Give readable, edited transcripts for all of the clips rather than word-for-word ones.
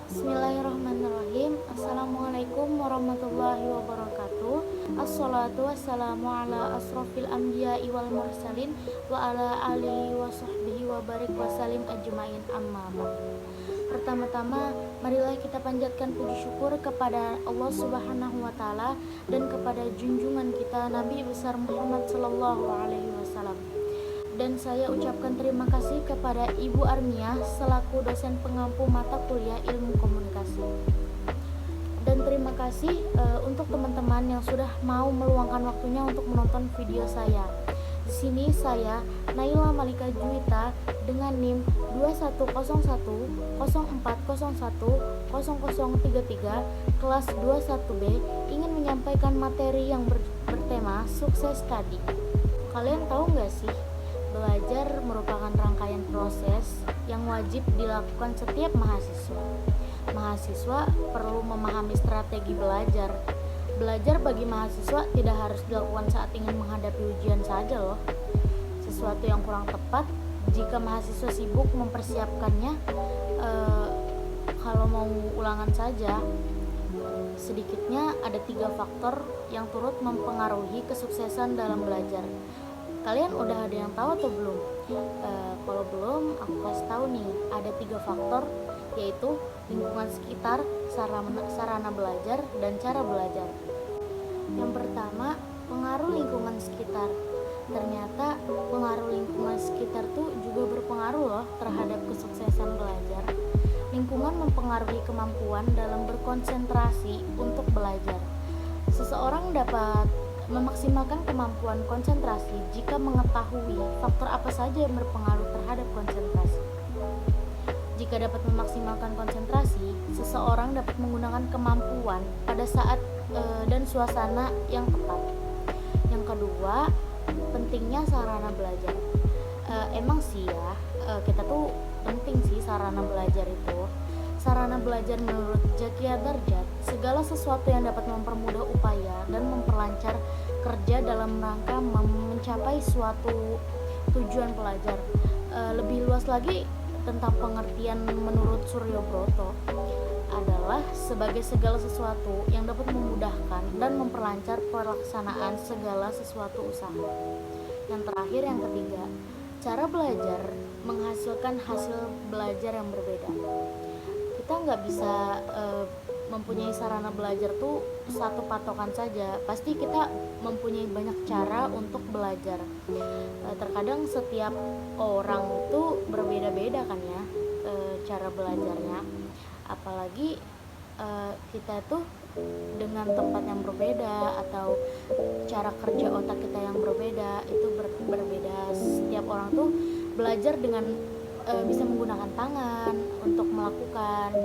Bismillahirrahmanirrahim. Assalamualaikum warahmatullahi wabarakatuh. Assalatu wassalamu ala asrofil anbiya'i wal mursalin wa ala alihi wa sahbihi wa barik wa salim ajmain, amma ba'd. Pertama-tama, marilah kita panjatkan puji syukur kepada Allah Subhanahu wa taala dan kepada junjungan kita Nabi besar Muhammad sallallahu alaihi wasallam. Dan saya ucapkan terima kasih kepada Ibu Armiah selaku dosen pengampu mata kuliah Ilmu Komunikasi. Dan terima kasih untuk teman-teman yang sudah mau meluangkan waktunya untuk menonton video saya. Di sini saya Naila Malika Juwita dengan NIM 210104010033 kelas 21B ingin menyampaikan materi yang bertema sukses tadi. Kalian tahu nggak sih? Belajar merupakan rangkaian proses yang wajib dilakukan setiap mahasiswa. Mahasiswa perlu memahami strategi belajar. Belajar bagi mahasiswa tidak harus dilakukan saat ingin menghadapi ujian saja loh. Sesuatu yang kurang tepat jika mahasiswa sibuk mempersiapkannya kalau mau ulangan saja. Sedikitnya ada 3 faktor yang turut mempengaruhi kesuksesan dalam belajar. Kalian udah ada yang tahu atau belum? Kalau belum, aku kasih tahu nih. Ada 3 faktor, yaitu lingkungan sekitar, sarana belajar, dan cara belajar. Yang pertama, pengaruh lingkungan sekitar. Ternyata pengaruh lingkungan sekitar tuh juga berpengaruh loh terhadap kesuksesan belajar. Lingkungan mempengaruhi kemampuan dalam berkonsentrasi untuk belajar. Seseorang dapat memaksimalkan kemampuan konsentrasi jika mengetahui faktor apa saja yang berpengaruh terhadap konsentrasi. Jika dapat memaksimalkan konsentrasi, seseorang dapat menggunakan kemampuan pada saat dan suasana yang tepat. Yang kedua, pentingnya sarana belajar. Emang sih ya, kita tuh penting sih sarana belajar itu. Sarana belajar menurut Zakia Darjat, segala sesuatu yang dapat mempermudah upaya dan memperlancar kerja dalam rangka mencapai suatu tujuan pelajar. Lebih luas lagi tentang pengertian menurut Suryo Broto adalah sebagai segala sesuatu yang dapat memudahkan dan memperlancar pelaksanaan segala sesuatu usaha. Yang terakhir, yang ketiga, cara belajar menghasilkan hasil belajar yang berbeda. Kita nggak bisa mempunyai sarana belajar tuh satu patokan saja. Pasti kita mempunyai banyak cara untuk belajar. Terkadang setiap orang itu berbeda-beda kan ya cara belajarnya. Apalagi kita tuh dengan tempat yang berbeda atau cara kerja otak kita yang berbeda itu berbeda. Setiap orang tuh belajar dengan bisa menggunakan tangan untuk melakukan,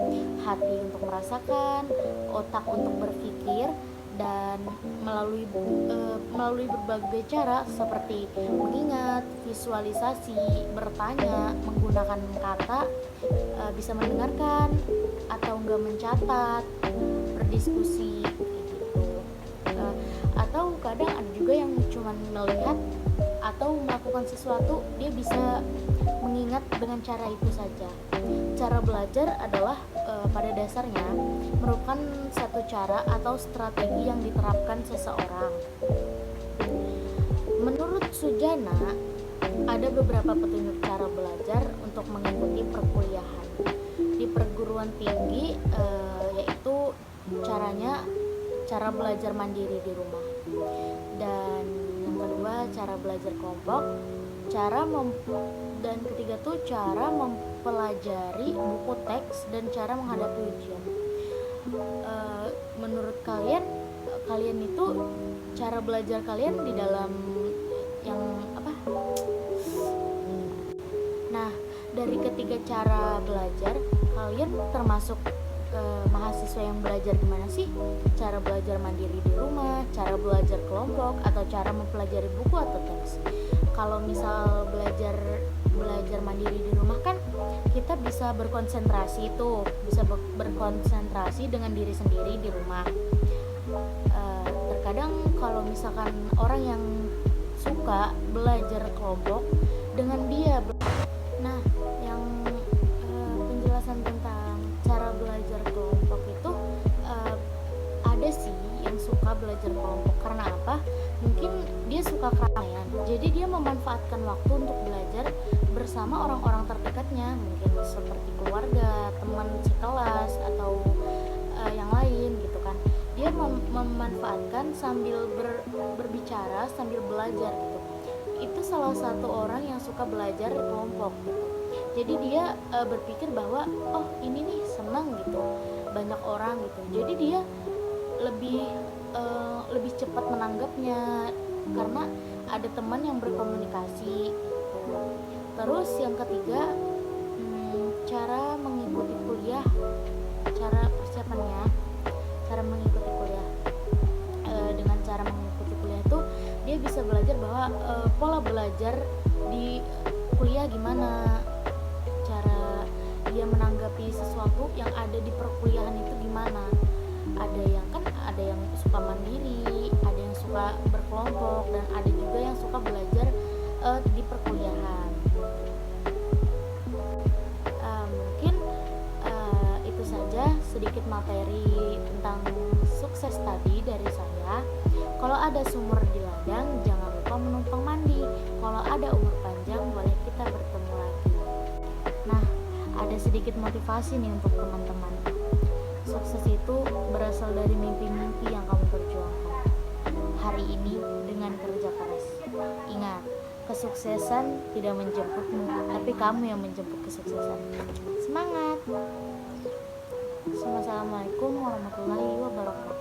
hati untuk merasakan, otak untuk berpikir, dan melalui berbagai cara seperti mengingat, visualisasi, bertanya, menggunakan kata, bisa mendengarkan atau enggak mencatat, berdiskusi gitu. Atau kadang ada juga yang cuma melihat atau melakukan sesuatu, dia bisa mengingat dengan cara itu saja. Cara belajar adalah pada dasarnya merupakan satu cara atau strategi yang diterapkan seseorang. Menurut Sujana, ada beberapa petunjuk cara belajar untuk mengikuti perkuliahan di perguruan tinggi, yaitu cara belajar mandiri di rumah, dan yang kedua cara belajar kelompok, dan ketiga tuh cara mempelajari buku teks dan cara menghadapi ujian. Menurut kalian itu cara belajar kalian di dalam yang apa? Nah, dari ketiga cara belajar, kalian termasuk mahasiswa yang belajar gimana sih? Cara belajar mandiri di rumah, cara belajar kelompok, atau cara mempelajari buku atau teks? Kalau misal belajar mandiri di rumah kan kita bisa berkonsentrasi berkonsentrasi dengan diri sendiri di rumah. Terkadang kalau misalkan orang yang suka belajar kelompok dengan dia, nah yang penjelasan tentang cara belajar suka belajar kelompok. Karena apa? Mungkin dia suka keramaian, jadi dia memanfaatkan waktu untuk belajar bersama orang-orang terdekatnya, mungkin seperti keluarga, teman sekelas, atau yang lain gitu kan. Dia memanfaatkan sambil berbicara, sambil belajar gitu. Itu salah satu orang yang suka belajar di kelompok gitu. Jadi dia berpikir bahwa oh ini nih senang gitu, banyak orang gitu. Jadi dia lebih lebih cepat menanggapnya karena ada teman yang berkomunikasi gitu. Terus yang ketiga, cara mengikuti kuliah, cara persiapannya, cara mengikuti kuliah. Dengan cara mengikuti kuliah itu dia bisa belajar bahwa pola belajar di kuliah gimana, cara dia menanggapi sesuatu yang ada di perkuliahan itu gimana. Ada yang suka mandiri, ada yang suka berkelompok, dan ada juga yang suka belajar di perkuliahan. Mungkin itu saja sedikit materi tentang sukses tadi dari saya. Kalau ada sumur di ladang, jangan lupa menumpang mandi. Kalau ada umur panjang, boleh kita bertemu lagi. Nah, ada sedikit motivasi nih untuk teman-teman. Sukses itu berasal dari mimpi-mimpi yang kamu perjuangkan hari ini dengan kerja keras. Ingat, kesuksesan tidak menjemputmu, tapi kamu yang menjemput kesuksesan. Semangat! Assalamualaikum warahmatullahi wabarakatuh.